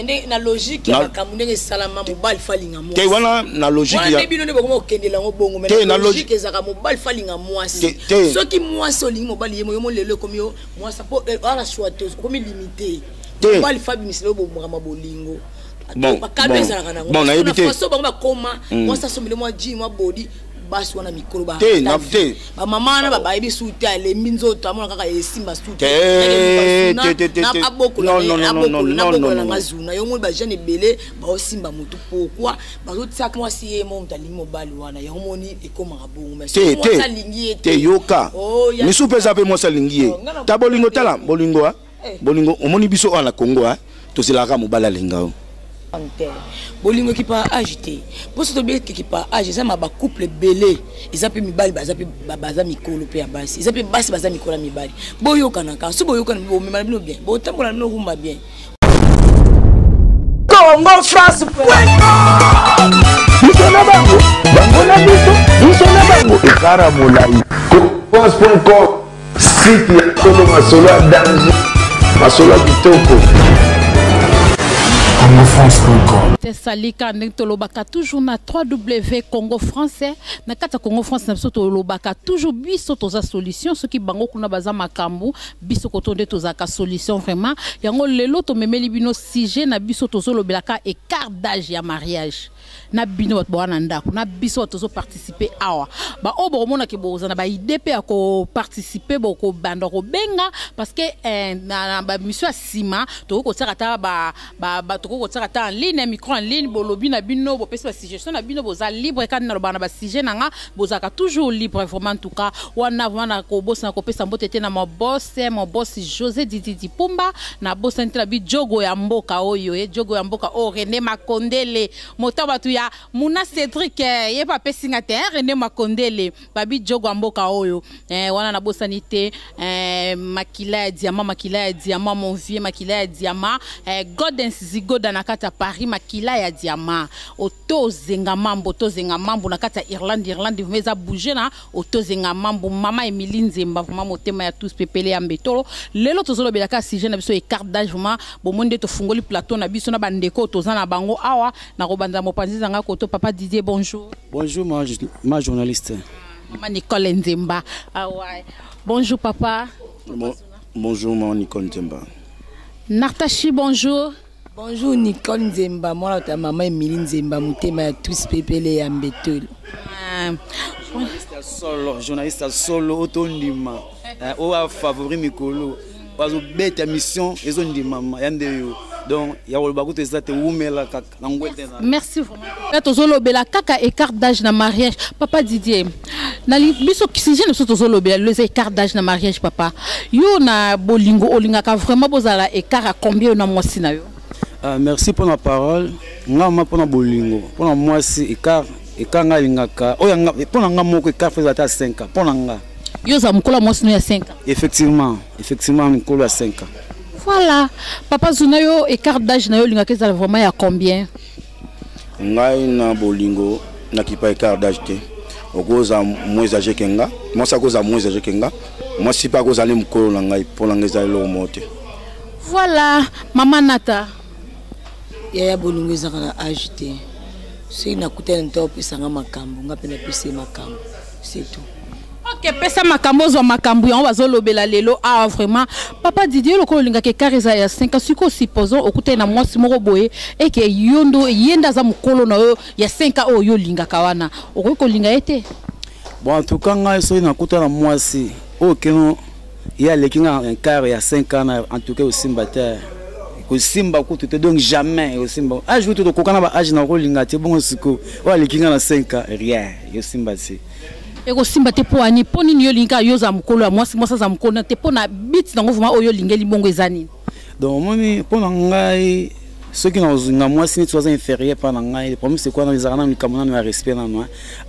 mais na logique ya kamundenge salama mobile falinga moi. Te wana na logique ya. Wana bino ne boko kendela ngo bongo mais na logique ezaka mobile falinga moi si. Soki moi solingi mobile yemo yo lelo comme yo moi ça peut ala choix comme limité. Mobile fabi miselo bo ngama bolingo. Bon, na yebite. Moi ça somile moi ji moi body. Basi wana mikolo ba te na te ba mama na baba ibi suta le minzo to amona kaka esimba suta na aboko na mazuna yo mo ba jeune belé ba osimba mutu pourquoi ba zotia moi si mo mtali mobali wana yo moni ekoma kabongo mais moi ça lingi te yoka mi supeza pe moi ça lingi ta bolingo tala bolingo bolingo omoni biso na Congo to silaka mobala lingao bolingo qui pas agité pour ce bien qui pas agité ça ma ba couple belé ils appellent mibali baza mikolo pe basi ils appellent basi baza mikolo mibali boyo kanaka so boyo kan bo mema bien bo tambola no rumba bien Congo France Bisona bango na biso bisona bango ekara molai France.com site ya Congo masolo danger masolo kitoko Salika Ntolobaka toujours na 3W Congo français na kata Congo France na biso tolobaka toujours biso toza solution ce qui bango kuna baza makambu biso kotonde toza ka solution vraiment yango lelo to memeli bino sujet na biso tozolobelaka écart d'âge ya mariage na bino bwana ndako na biso tozo participer awa ba obo mona ke boza na ba IDP ya ko participer boko banda ko benga parce que na ba mission sima to ko tsaka ta ba to ko tsaka ta en ligne micro en ligne bolobi na bino bo pesa suggestion na bino boza libre kan na bana ba sujet nanga boza ka toujours libre vraiment en tout cas wana ko boss na ko pesa mbotete na mon boss José Didi Pumba na boss entre bi jogo ya mboka oyo jogo ya mboka o René Makondele motaba tu ya Muna Cédric ye pa pesinga te René Makondele babi jogo ya mboka oyo wana na boss sanité makila ya diamant mon vieux makila ya diamant Godens Zigoda na kata Paris makila ya diamant otozenga mambo na kata Irlande vumeza bouger na otozenga mambo mama Emilie Nzemba vraiment motema ya tous pepele ya mbetolo lelo tozolo belaka sujet na biso écart d'âge vraiment bomonde to fungoli plateau na biso na bandeko tozana bango awa na kobanda mopanzi zanga koto papa Didier bonjour ma journaliste maman Nicole Nzemba ouais. Bonjour papa bonjour maman Nicole Nzemba Nartachi bonjour. Bonjour Nicole Nzemba, moi ta maman Emilie Nzemba, mutema ya tous pepele ya mbetolo. Journaliste solo otondima. O a favori mikolo. Bazo beta mission ezondima yande yo. Donc ya wolbaku tezate umela kaka ngwete na. Merci vraiment. Tozolo bela kaka écart d'âge na mariage. Papa Didier. Na biso kisije ne tozolo bela les écart d'âge na mariage papa. Yo na bolingo olinga ka vraiment bozala écart à combien na mwasi na yo? Merci pour la parole. Ngama pour na bolingo. Pour na mwasi écart nga lingaka. Oyanga pour na ngamoko écart faisait à 5 ans. Pour na nga. Yo za mukolo mwasi no ya 5 ans. Effectivement mukolo ya 5 ans. Voilà. Papa Zunayo écart d'âge na yo lingaka za vraiment ya combien? Ngai na bolingo na kipa écart d'âge te. Okoza moins âgé kenga. Moi ça koza moins âgé kenga. Moi si pas koza le mukolo na ngai pour na ngeza lo mote. Voilà, maman Nata. Ya bolingo ezaka agité. C'est na kutana nto pesa nga makambo, nga pena pesa makambo. C'est tout. OK, pesa makambo zo makambo on va zolobela lelo vraiment. Papa Didier lokolo linga ke kareza ya 5 ans siko supposons okutana mwasi moko boye et que yondo yenda za mukolo na yo ya 5 ans oyo linga kawana. Okoko linga ete. Bon en tout cas nga so na kutana mwasi. Okeno il y a les qui ont un quart il y a 5 ans en tout cas au Simbater au Simba donc jamais au Simba âge tout kokana ba âge na rolinga te bon siko wa les qui ont 5 ans rien au Simba c'est et au Simba te po ani poni ni yolinga yoza mukolo ya mwasi mwasa za mukolo te po na bit na ngoma oyo lingeli bongo ezani donc moni po na ngai ceux qui n'ont moi si tu es inférieur par le problème c'est quoi dans les arnaques comme on respect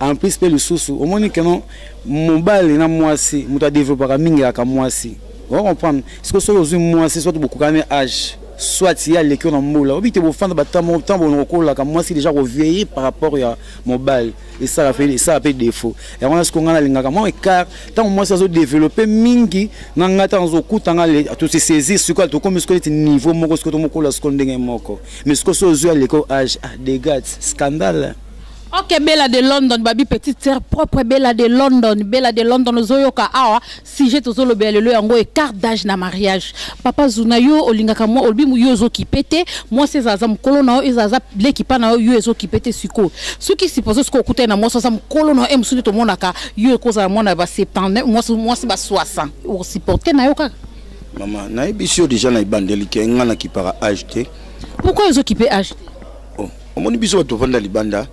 en plus le sous au moins que non mobile na moi si muta développer mingi ka moi si on comprendre ce que soit moi si soit beaucoup quand âge soit il y a les qui ont moula obi te bofanda batamo tambo nokola ka moi c'est déjà reveillé par rapport à mobile et ça a fait défaut et on a ce qu'on a linga moi car tant moi ça zo développer mingi nanga tanzo kutanga tout se saisir sur quoi tout comme ce que niveau moko ce que mokola ce qu'on ndenge moko mais ce que so zo les ko âge des gars scandale. Ok, Bella de London, babi petite sœur propre Bella de London, zoyoka awa, si j'ai tout le bel le yango écart d'âge na mariage. Papa Zunayo, olingaka moi, olbi mu yozo qui pète, moi c'est azam kolona, ezaza l'équipe na yozo qui pète suko. Ce qui suppose ce qu'on coûte na moi azam kolona, em suni to monaka, yo koza mona ba 70, moi c'est ba 60. Ou supporter na yoka. Maman, na ebisio déjà na ibandeli ke ngana ki para acheter. Pourquoi yozo qui peut acheter? Oh, on moni biso to vanda libanda.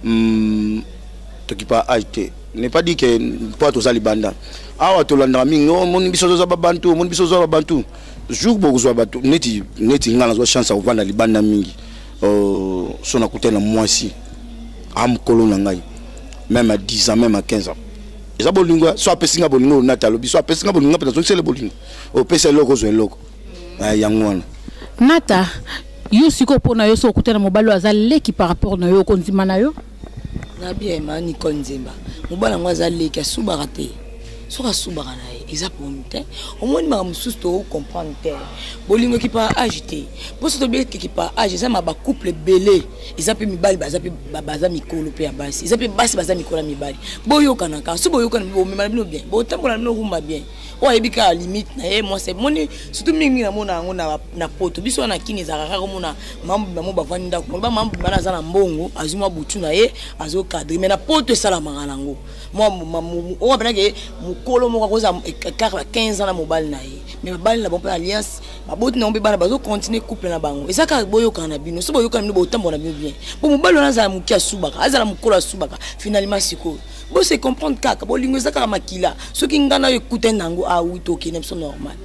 To qui pas acheter n'est pas dit que pas tous ali banda awa to landa mingi mon biso zo babantu mon biso zo babantu jour bogo zo babantu neti ngala zo chance au vanda libanda mingi so na kutela mwasi am kolona ngai même à 10 ans même à 15 ans eza bolingo so apesinga bolingo natalo biso apesinga bolingo pena so sele bolingo o pesa loko zo loko yangwana nata yo siko pona yo so kutela mobalo azale ki par rapport na yo konzima na yo na bien mani konzemba mobala ngo azale ki asubaka te soka subaka na ye eza ponte omoni ma mususu to comprendre te bolingo ki pa agité poso to bien ki pa agité ça ma ba couple belé eza pe mibali baza pe baza mikolo pe ya basi eza pe basi baza mikolo mibali boyo kanaka so boyo kana bo mema bino bien bo tambola bino rumba bien o yebika limite na ye moi c'est moni surtout mingi na mona ngo na poto biso na kini za kaka ko mona mambu ba mo bavandi ndako ba mambu bana za na mbongo azuma butu na ye azo cadre mais na poto sala mangala ngo moi o bana ke mukolo mo ko za 15 ans na mobile na ye mais mobile na bon pe alliance ba botu na ombe bana bazo continuer couple na bango ezaka boyo kana bino so boyo kana bino bo tambola bino bien bo mobile na za mukia subaka azala mukolo subaka finalement siko bo se comprendre kaka bo lingo ezaka makila soki ngana yo écouter nango a oui toki n'est pas normal.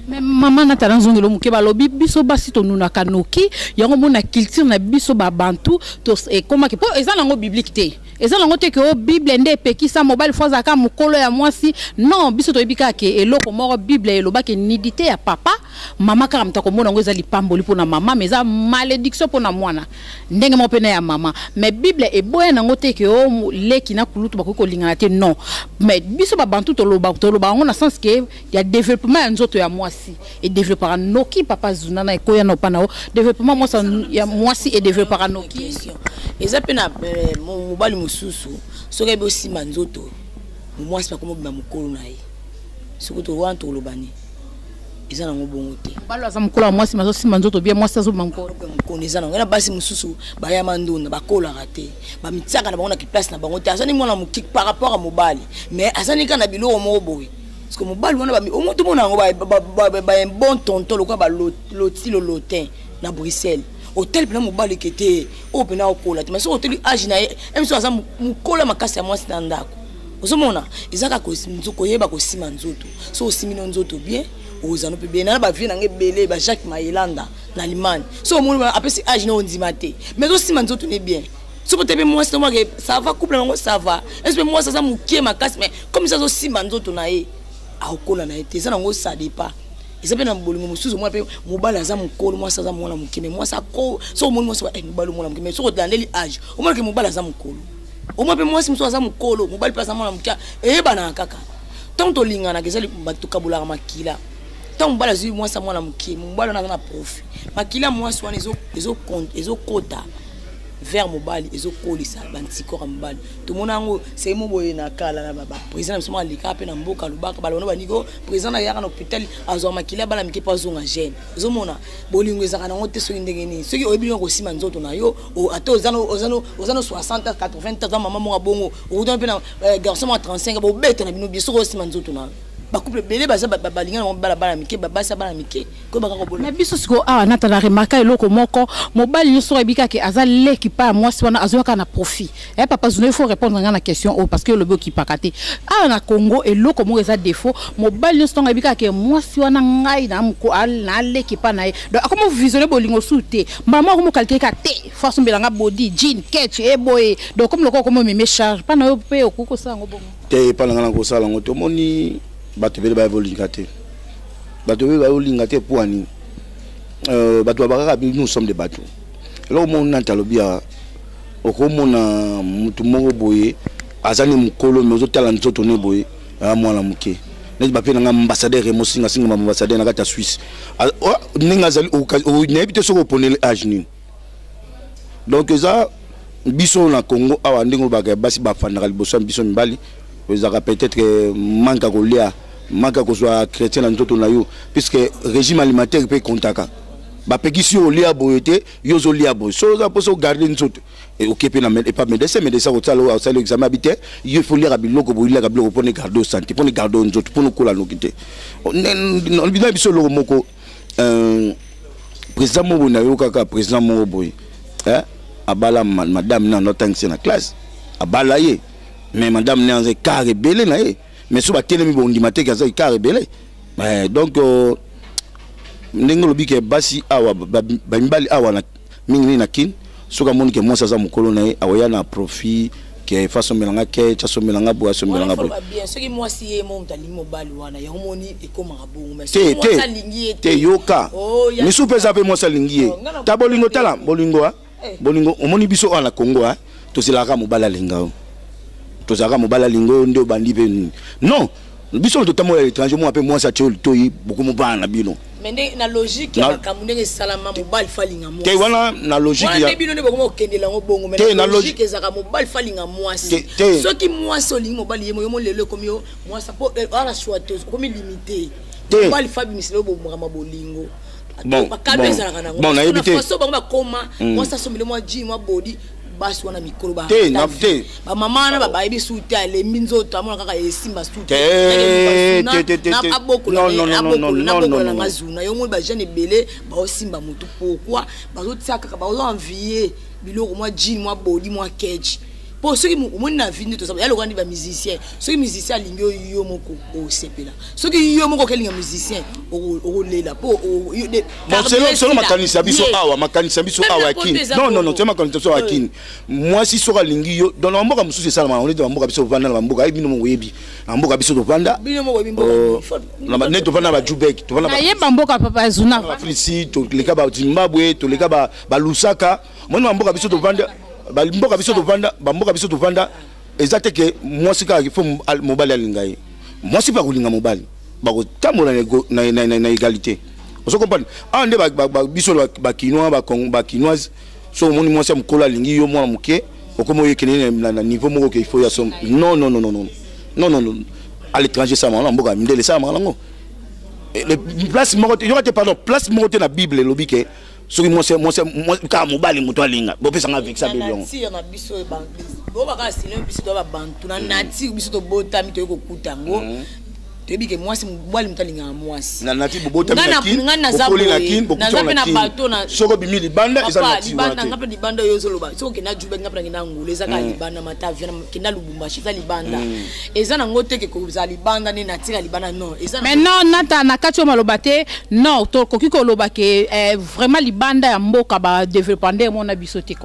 Mais maman na talent zongelo muke balobi biso basi to nuna kanoki yango mona culture na biso ba bantu to e koma ke po ezala ngo biblique te ezala ngo te ke o bible nde pekisa mobile fois aka mukolo ya mwasi non biso to ebika ke eloko moko bible eloba ke nidité ya papa mama kaka mtako mona ngo ezali pamboli pona mama mais za malédiction pona mwana ndenge mo pena ya mama mais bible e boya nango te ke o leki na kulutu bakoko lingana te non mais biso ba bantu to loba ngo na sens ke ya développement ya nzoto ya mwasi et développera noki papa Zunana et koya no panao développement moi ça ya mwasi et développera noki eza pena mobali mususu soka be aussi manzoto mwasi pa komo bima mukolo na ye sokoto wanto lobani eza na ngobongo te balo aza mukolo mwasi mazo si manzoto bien mwasi azo mangolo mukolo na ngena basi mususu ba ya mandona ba kola raté ba mitsaka na bango na ki place na bango te azani mwana mukik par rapport à mobali mais azani kana bilo mo boy parce que mobali wana ba au tout monde ba un bon tonton le quoi ba loti le lotin na Bruxelles hôtel pena mobali qui était au pena au kola mais so hôtel age na même so azam mukola makasi ya mwasi na ndako ozomona ezaka ko nzoko yeba ko sima nzoto so simino nzoto bien ozano pe bien na ba vie na ngebele ba Jacques Mayelanda na Allemagne so mo apesi age na ondima te mais so sima nzoto ne bien so peut être moi c'est moi que ça va couple ngo ça va est-ce que moi ça mukie makasi mais comme ça so sima nzoto na ye akola na été ça nango ça dépend ils appellent en bolingo mususu moi pe mobala za mukolo moi ça za mwana mukime moi ça ko so moi ça mobala mwana mukime so dans les âge au moins que mobala za mukolo au moins pe moi mususu za mukolo mobala pas za mwana mukia e bana kaka tant to lingana ke zali batukabula makila tant mobala zi moi ça mwana mukie mobala na profit makila moi so ezo kota vers mobile ezokolisa bantikora mobile to monango c'est mo boye na kala na baba président msoma alika pe na mboka lubaka balona baniko président na yaka na hôpital azwa makila bana mike pa zonga jeune ozomona bolingo ezaka na ngote so ndenge ni soki oyebino ko sima nzoto na yo o ato ozano 60 80 ans mama mo bongo o don pe na garçon mo 35 bo bete na bino bi so ko sima nzoto na ba couple belé baza balinga na bala mike babasa bana mike ko baka ko bola mais biso siko awa nata la remarka eloko moko mobali nyonso ebika ke azali l'équipa mwasi wana azoka na profit et papa Zuna il faut répondre à la question parce que le beau qui pakate awa na Congo eloko moko eza défaut mobali nyonso ebika ke mwasi wana ngai na mko na l'équipa na donc comment vous visionner bolingo souté maman comme calquer ka te force mbelanga body jean catch e boy donc comme loko comme me charge pas na yo pe okuko sango bongo te pa ngana ko sala ngoto moni bato bele ba volinga te bato bele ba volinga te poani nous sommes des bateaux. Là où on a talobia au komona mutu moko boye azani mukolo mais ozotala nzoto ne boye mwana muke neti bape na ambassadeur emosinga singa ambassadeur na kata Suisse ninga zali o nebite soko ponele âge nini donc ça biso na Congo awa ndingo baka basi bafandaka liboso biso mibali ezaka peut-être manka kolia manka kozwa chrétien na nzoto na yo puisque régime alimentaire peut kontaka bapekisi olia boyete yozo lia boy so za poso garder nzoto et okepe na et pas médecin ko tsalo au examen habité il faut lire biloko boyila ka biloko pour ne garder santé pour ne garder nzoto pour ne kola nokite on bina biso lo moko président mo na yo kaka président mo boy abala madame na notre ancienne classe abala ye mais madame na ze carré belé na ye mais so ba telemi bondi maté ka za carré belé donc ndenge lobi ke basi awa bambali awa na mingi na kin soka moni ke monsa za mukolo na ye awaya na profit ke façon melanga ke chaso melanga bo aso melanga bo bien soki moi si ye mo mtali mobali wana ya homoni e koma bongo mais soki moi sa lingi te yoka mi supeza pe moi sa lingi ta bolingo tala bolingo bolingo omoni biso wana Congo to silaka mobala linga to zaka mobala lingo ndio bandi pe non biso to tamo étranger moi pe moi sa tio toyi beaucoup mobala na bino mais na logique ya kamundenge salama mobile falinga moi te wana na logique ya bino ne boko kendela ngo bongo mais na logique ezaka mobile falinga moi soki moi solingi mobile yemo yomo lelo komi yo moi ça peut ala choix komi limité mobile fabi miselo bo mama bolingo bon na yebite so ba koma moi ça somile moi ji moi body basi wana mikolo ba te na te ba mama na baba yebi suta le minzo to amona kaka esimba suta na aboko na ngazuna yo mo ba jeune belé ba osimba mutu pourquoi ba zo tsaka ba zo envier biloko moi jean moi body moi catch pour ceux qui mo na vie to ça ya lokandi ba musicien ceux qui musicien lingyo yo moko o sepela ceux qui yo moko kelinga musicien o lela po selon makanisa biso awa akini non c'est makanisa biso akini moi si soka lingi yo dans la mboka mususu sala on est dans mboka biso vanda na mboka bino mo webi na mboka biso to vanda bino mo webi mboka na neto vanda ba Jubek to vanda na yeba mboka papa Zuna Afrique to leka ba Zimbabwe to leka ba Lusaka mona mboka biso to vanda mboka biso to vanda exacte que moi si ka faut mobali alingai moi si pas kulinga mobali ba ko tamola na égalité vous comprenez ande ba biso ba kinois ba kinoise so moni moi c'est mkola lingi yo moi muke okomo yekene na niveau moko que il faut ya som non à l'étranger ça mala mboka ndele ça mala ngo place moko yo pardon place moko na Bible lobike soki moi ka mobali muto alinga bo pesa nga avec ça belong si na biso e banglise bo baka silen biso do ba bantu na nati biso to botami to ko kutango tebi ke moi si mobali muto alinga moi si na nati botami na kin okoli na kin bokutona na kin soko bimili banda eza nati banda ngapa di banda yo zoloba soko ke na Jubek ngapa ngina ngule eza ka libanda matavia ke na Lubumbashi za libanda eza na ngote ke ko za libanda ne na tira libanda non eza mais non nata na katio malobate non to koki ko loba ke vraiment libanda ya mboka ba développer mon abiso te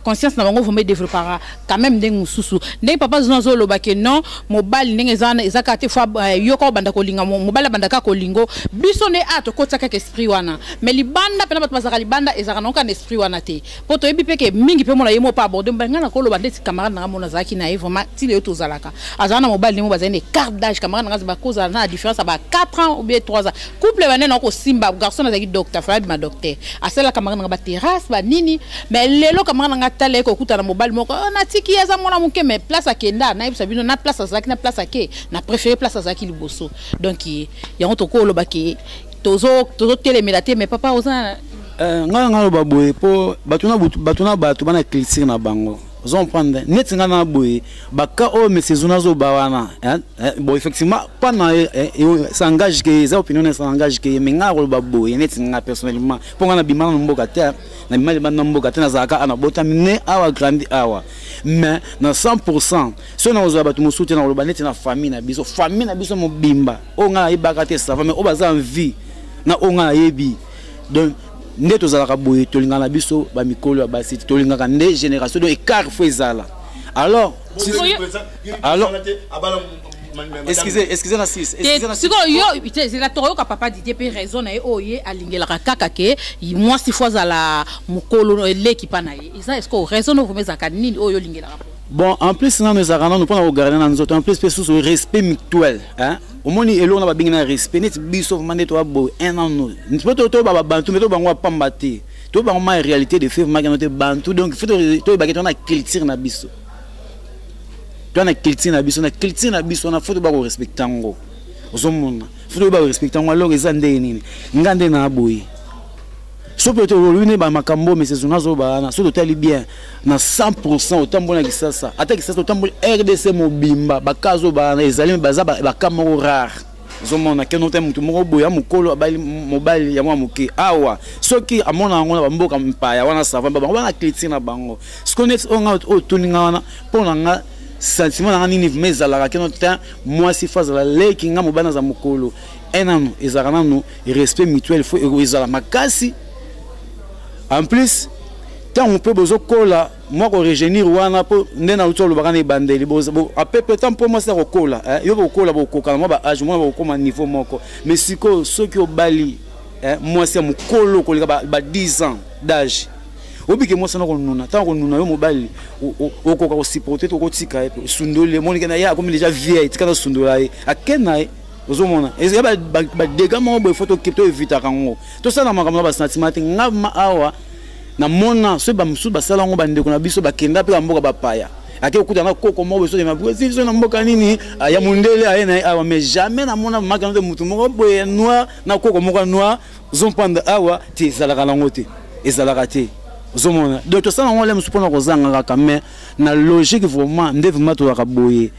conscience na bango vont développer quand même ndeng mususu ndeng papa zo loba ke non mobile ndeng eza ka te fois yoko banda ko linga mobile banda ka ko lingo biso ne ato ko tsaka ke esprit wana mais libanda pena bato bazaka libanda ezaka na ka esprit wana te poto ebi peke mingi pe mona yemo pa border banga na ko loba ndeti camarade na mona zaki na vraiment tile to zalaka azana mobile ne mo bazane carte d'âge camarade na ba cause na différence ba 4 ans ou bien 3 ans couple bane na ko simba garçon azaki docteur fabi ma docteur asala camarade na ba terrasse ba nini mais lelo camarade na tale ko kuta na mobile moko na tiki yaza mona muke mais place akenda na ibisa bino na place azaki na place ake na préféré place azaki liboso donc yango to ko loba ke tozo télémélaté mais papa oza nga loba boye po batuna batu bana cliquer na bango zon prendre net nga na boye baka o monsieur zona zo bawana bon effectivement pendant s'engage que za opinion s'engage que mais nga loba boye net nga personnellement po nga na bimana mboka terre na bimana na mboka terre na zaka ana bota mine awa grandi awa mais na 100% so na ozo batu musuti na loba net na famille na biso mo bimba o nga ibaka te sa famille o baza en vie na o nga yebi donc nde tozalaka boye tolingana biso ba mikolo ba site tolingaka nde génération donc écart fo ezala alors excusez na 6 siko yo c'est la toro ka papa dit pe raison na oye alingela kaka ke moi si fois la mukolo l'équipe na ye ça est-ce que raison vous meza kanini oyo lingela bon en plus nous arrangons nous pour regarder dans nous autres en plus sous respect mutuel hein au moins elo na ba bingina respect net biso vraiment to abo un an nous to ba bantu meto bango pambate to ba ma réalité de faire ma te bantu donc faut to ba ketona culture na biso to na culture na biso na faut ba ko respecter ngo ozomona faut ba respecter ngo alors ezande nini ngande na aboyi so peut être ba makambo mais c'est unazo bana so totali bien na 100% otambo na kisasa ata kisasa otambo RDC mobimba bakazo bana ezali baza bakambo rare zomona ke note mutu moko boya mukolo abali mobile ya mwa muke awa soki amona ngona bamboka mpaya wana sava bango bana clitine na bango skonnet onga otuninga wana pona nga sentiment na nini mezala ke note moi si faza la leki nga mobana za mukolo enano ezarana no respect mutuel faut ezala makasi. En plus, tant on peut besoin cola, moi qu'on régénère wana po ndena utolo bakane bandeli bozo a peu temps pour moi c'est au cola yo au cola boko kana moi ba âge moi boko ma niveau moko mais siko ceux qui au bali moi c'est mon colo ko ba 10 ans d'âge obike moi sana ko nuna tant ko nuna yo mobali o ko ko supporter to ko tika e sundole moni kana ya comme déjà vieille tika sundola e akena ozomona eza ba dégâts mo bo photo kipto evita kango to sana makambo ba sentiment ngama awa na mona so ba musu basala ngo bande ko na biso bakenda pe mboka bapaya ake okuta na koko mo so de mabuzi so na mboka nini ya mundele ayena awa mais jamais na mona makano de mutu mo boye noir na koko mo noir zompanda awa ti zala kalango te ezala raté ozomona donc to sana ngo le musu pona ko zanga ka mais na logique vraiment ndevement to ka boye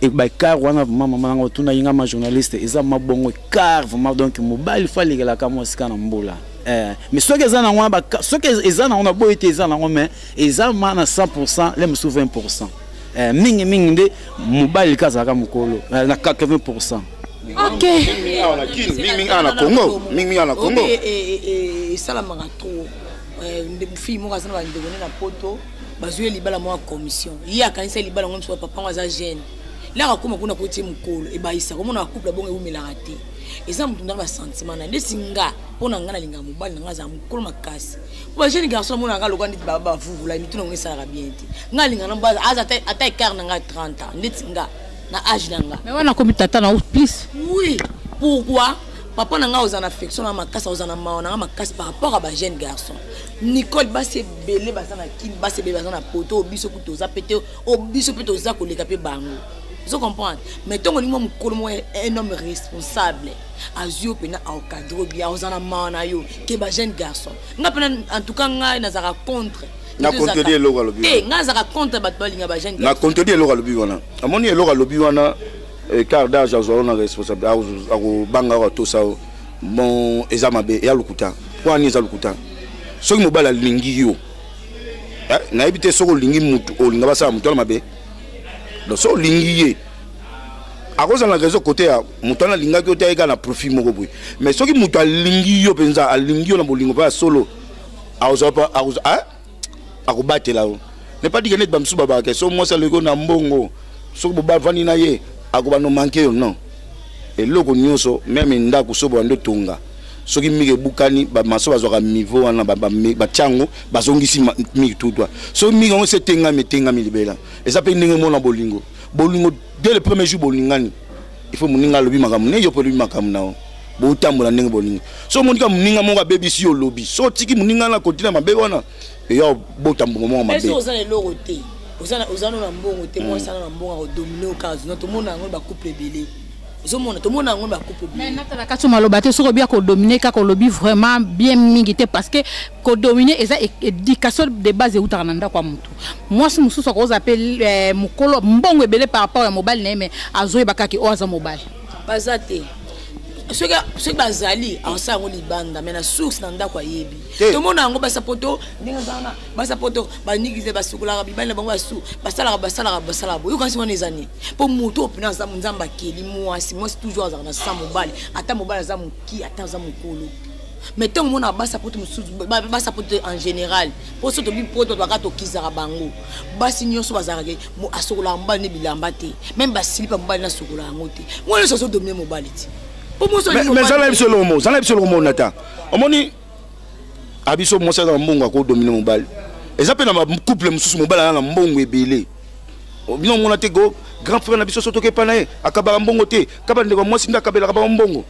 et bah car wana vraiment maman tuna yinga ma journaliste eza mabongo car vraiment donc mobile fallait que la kamoska na mbola mais ce que ezana ngwa ce que ezana on a beau été ezana ngwa mais ezama na 100% les 20% mingi nde mobile kaza ka mukolo na 80%. OK mingi ana Congo et ça la marato de fille mo kaza na ndeko na poto bazwe libala mo commission ya kanisa libala ngomso papa ngaza jeune la akoma kuna ko tie mukolo e baisa ko mona couple bonge umela raté eza mutu ndaba sentiment na ndesinga pona ngana linga mobali ngaza mukolo makasi ba jeune garçon mona ngalo kwa nditi baba vuvula mituna ngesa ka bien ti ngalinga na baza aza ata écart na nga 30 ans ndetinga na âge nanga mais wana komi tata na plus oui pourquoi papa nanga ozana affection na makasa ozana maona na makasi par rapport à ba jeune garçon Nicole basse belé basana kin basse belé basana poto biso kutoza pété o biso pété za koleka pe bango vous comprenez mais tant on dit moi un homme responsable azio pena au cadre bien ozana maona yo ke ba jeune garçon nga pena en tout cas nga nazara contre na contredire lo galobi nga nazara contre ba balinga ba jeune na contredire lo galobi wana amoni lo galobi wana car d'âge azona responsable ako banga ko to sa bon ezamabe ya lukuta kwa ni za lukuta soki mobala lingi yo na ebite soko lingi mutu olinga basa mutu ala mabe donc so lingi ye akoza na réseau côté ya mutu na linga ko taika na profit moko boy mais soki mutu alingi yo penza alingi yo na bolingo ba solo aoza pa aoza akobatela o ne pas dire net ba msuba ba ke so mo sa leko na mbongo soki boba vani na ye akoba no manquer non et loko nyonso même ndako so bando tonga soki mige bukani ba maso bazwa niveau wana ba tiango bazongisi mi tutwa so mige on se tenga mi libela et ça peut ndenge mona bolingo dès le premier jour bolingani il faut muninga lobi makamu ne yo pe lobi makamu nao bo tambola ndenge bolingo so monika muninga monga baby si yo lobi so tiki muninga na kotina mabe wana et yo bo tambola monga mabe eso za le loroté ozana na mbongo te mo sana na mbongo o dominer au cas no to mona ngo ba couple belé zomona to mona ngo ba couple mais natala ka tsoma lobate soko bien ko dominer ka ko lobi vraiment bien mingité parce que ko dominer eza éducation de base utaka nanda kwa mtu moi si mususu ko appelle mukolo mbongo ebele par rapport à mobile ne mais azoye bakaki oza mobile bazate ce que bazali asa ngo libanda mais na source nanda kwa yebi to mona ngo basa poto ndinga zana basa poto banigize basukula bibali na bango basu basala bo yo kansi wana ezani po moto opina za munzamba keli mwasi toujours za na sa mobile ata mobile za muki ata za mukolo mais tant on a basa pour en général pour ce que pour toi ka to kizara bango basi nyonso bazarake mo asokola mba ne bilamba te même basili pa mba na sokola ngote moi le soso dominer mobility pour moi mais ça lève sur le mot nata omoni abiso mo ça dans mbongo ko dominer mobile ezape na couple mususu mobile na mbongo ebele bino mona te go grand frère na biso soto ke panae akabara mbongo te kabande ko mwasi ndakabela kabara mbongo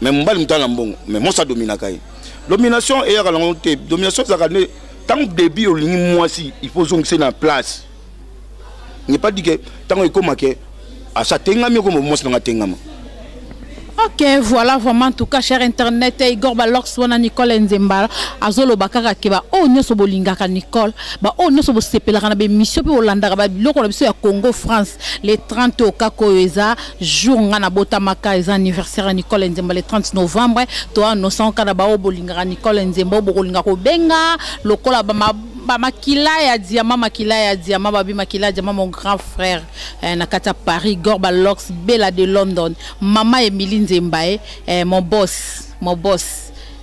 mais mobile mutana mbongo mais moi ça domina kai domination et ya la monté domination ça ne tant début au ligne mwasi il faut zoncer na place n'est pas dit que tant ko make a sa tengami ko mwasi na tengama. Ok, voilà vraiment en tout cas cher internet Igor Balox wana Nicole Nzemba azolo bakaka keba o nyoso bolingaka Nicole ba o nyoso bo sepelaka na be mission pe olandaka ba biloko na biso ya Congo France les 30 au Kakoeza jour ngana botamaka eza anniversaire Nicole Nzemba le 30 novembre to annonçant kana ba o bolingaka Nicole Nzemba bolinga ko benga lokola ba makila ya diamant babi makila diamant mon grand frère nakata Paris Igor Balox Bella de London Mama Emily Nzembae mon boss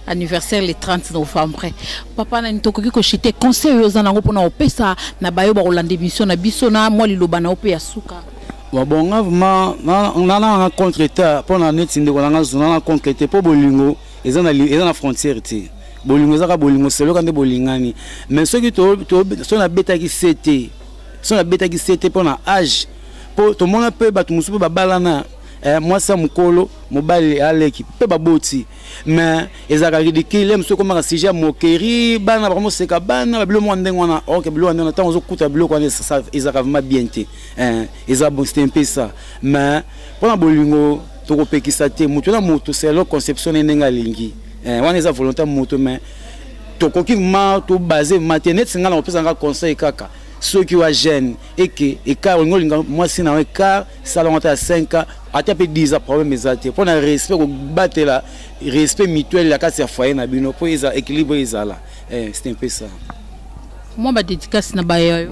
anniversaire le 30 novembre papa na nitokoki ko chite conseil yoza nango pona opesa na bayo ba kolanda émission na biso na moi liloba na ope ya suka bon vraiment na contre-état pona neti ndeko na zona na contre-état po bolingo eza na frontière te bolingo zaka bolingo selo kande bolingani mais ceux qui so na betaki CT pour na âge pour tout monde peut ba tout musu ba balana moi ça mukolo mobile aleki pe ba boti mais ezaka ridicule monsieur comme un sujet moquerie bana vraiment c'est ka bana bilo mo ndengo na OK bilo na temps ozokuta bilo kwa ça ezaka vraiment bien te ezaka bon c'est un peu ça mais pour na bolingo to ko pekisa te mutu na moto c'est la conception nenga lingi on est à volonté moto mais to koki ma to basé matenet singa na opesa nga conseil kaka ceux qui wa jeune et que et car moi si na car salon à 5 ans à taper 10 problème ezate pour na respect ko battre la respect mutuel la case foyer na bino pour isa équilibre isa là c'est un peu ça moi ba dédicace na bayo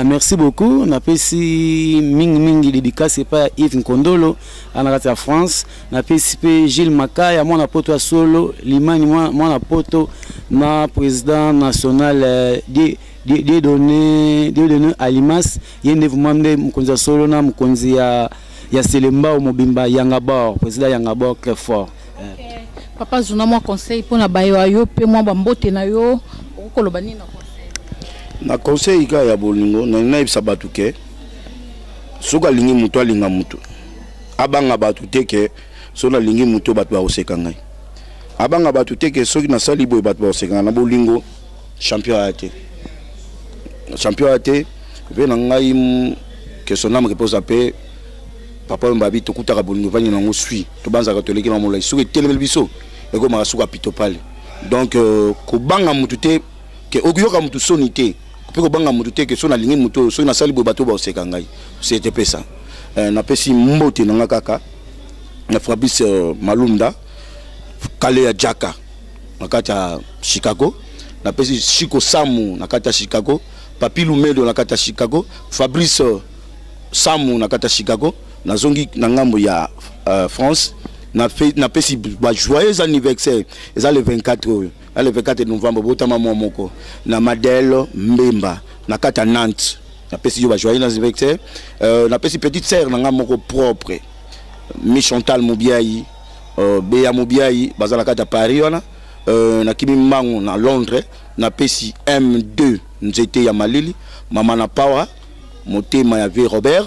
merci beaucoup na pesi mingi dédicace c'est pas Yves Nkondolo en France na pesi pe Gilles Makaya moi na poto solo limani moi na poto na président national des données Alimas yende vumande mkonzi solo na mkonzi ya Selemba au Mobimba Yangabor président Yangabor très fort papa zuna moi conseil pour na bayo ayo pe moi bambote na yo okoloba nini na conseil ka ya bolingo na ibisa batu ke soka lingi mutu alinga mutu abanga batu teke so na lingi mutu batu ba oseka ngai abanga batu teke soki na sali boy batu ba oseka na bolingo champion ate ve na ngai ke sonam ke posa pe papa mbabi to kutaka bolingo vani na ngo sui to banza ka toleki na molai soki telemel biso eko ma suka pito pale donc ko banga mutu te ke okuyoka mutu sonité pe ko banga mutu te ke so na lingi mutu so na sali bo bato ba oseka ngai c'était pas ça na pesi mbote na kaka na Fabrice Malunda kale ya Jaka na kata Chicago na pesi Chico Samu na kata Chicago Papi Lumedo na kata Chicago Fabrice Samu na kata Chicago na zongi na ngambo ya France na pesi ba joyeux anniversaire eza le 24 le 24 novembre botama moko na Madele Mbemba na kata Nantes na pesi yo ba joyeux anniversaire na pesi petite sœur na ngamoko propre Mi Chantal Mobiayi Bea Mobiayi bazala kata Paris wana na Kimi Mangu na Londres na pesi M2 nzete ya Malili mama na Power motema ya V Robert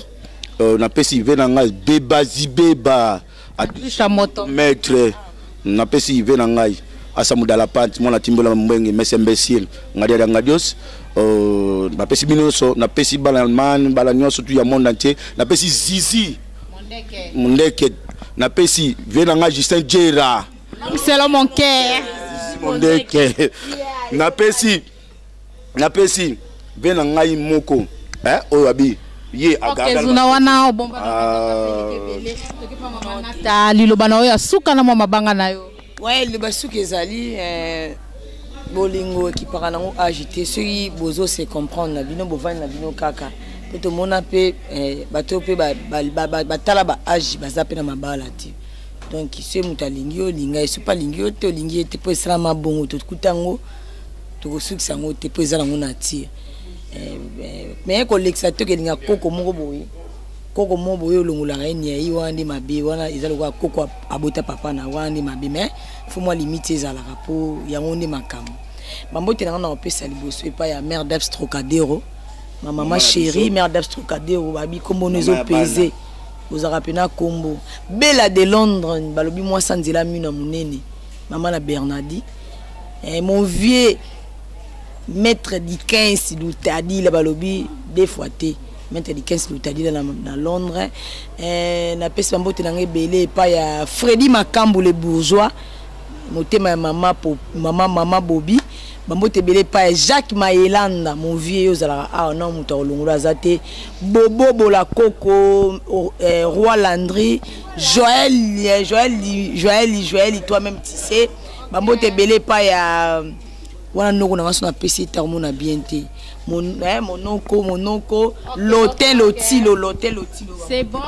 na pesi vena ngai beba zibeba maître na pesi vena ngai asa mudala pant mona timbola mbenge messe imbécile ngadia ngadios na pesi binoso na pesi balanman balanyoso tu ya monde entier na pesi zizi mondeke na pesi vena ngai Justin Jera c'est le mon cœur mondeke na pesi vena ngai moko oyabi ye agaga zuna wana bomba ta liloba na oya suka na mabanga na yo ouais le basuki ezali bolingo qui para nango agité ceux bozo se comprendre na bino bovani na bino kaka to mona pe bato pe batala ba agi baza pe na mabala ti donc ce mutalingi olinga ce pas lingi te olingi te po sala mabongo to kutango to sukisa ngo te po sala ngo na tir mais ko l'exateur ke linga koko moko boye olongola eni ya iwandi mabe wana ezalo kwa koko abota papa na wandi mabe mais faut moi limite ezala rapo yango ndi makambo bambote na opesa liboso epa ya mère d'Abstrocadero ma maman chérie mère d'Abstrocadero babi kombo nezo peser aux arapena combo Bella de Londres balobi moi sanzela mina munene maman la Bernardi et mon vieux maître du 15 l'utadi la balobi deux fois té maître du 15 l'utadi dans Londres na pesa mbote na ngebele pa ya Freddy Makambo le bourgeois motema maman Bobby bambote belé pa Jacques Maelanda mon vieux ozala non muta olongola zate Bobo Bola Coco Roi Landry Joël toi-même tu sais bambote belé pa ya wana noko na ngaso na PC tarmo na bienté monoko l'hôtel Otilo c'est bon.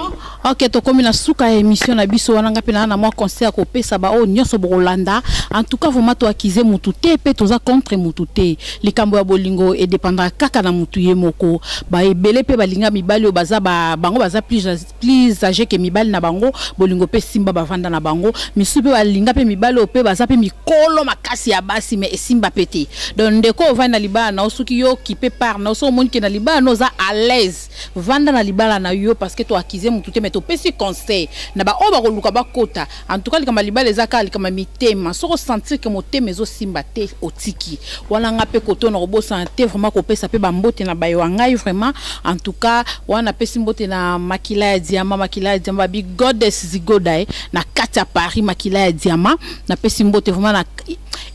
OK to comme na suka émission na biso wana ngapi na moi conseil ko pesa ba o nyoso bolanda en tout cas vraiment to akize mutu te pe toza contre mutu te likambo ya bolingo et dépendra kaka na mutu ye moko ba ebele pe balinga mibali o baza bango baza plus âgé que mibali na bango bolingo pe simba bavanda na bango misu pe balinga pe mibali o pe baza pe mikolo makasi ya basi mais simba pete donc ndeko vanda libala na osuki yo ki par na so monde qui na libala noza à l'aise vanda na libala na yo parce que to akize mutu te mais to pesi conseil na ba o ba ko luka ba kota en tout cas likama libala ezaka likama mitema so ko sentir que motema ezo simba te otiki wana ngape koto na robo santé vraiment ko pesa pe ba mbote na ba yo ngai vraiment en tout cas wana pesi mbote na makila ya diamant bi goddess zigodai na kati ya Paris makila ya diamant na pesi mbote vraiment na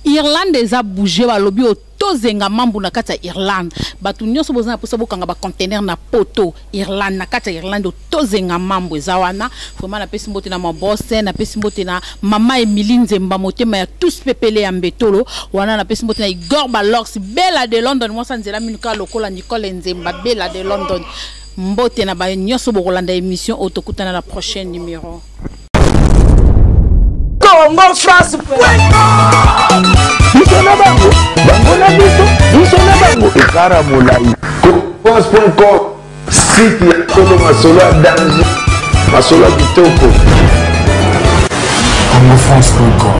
Irlande eza bouger ba lobi o tozenga mambu na kati ya Irlande batu nyonso bozana posa bokanga ba container na poto Irlande na kati ya Irlande o tozenga mambu eza wana vraiment na pesi mbote na mabose na pesi mbote na mama Emilie Nzemba motema ya tous pepele ya mbetolo wana na pesi mbote na Igor Balox Bella de London moi sanzela minuka lokola Nicole Nzemba Bella de London mbote na ba nyonso bokolanda émission otokutana la prochaine numéro Congo France Bisona bango na biso bisona bango ekara molai Congo.com site ya Tolo Masolo danger Masolo kitoko Congo France.com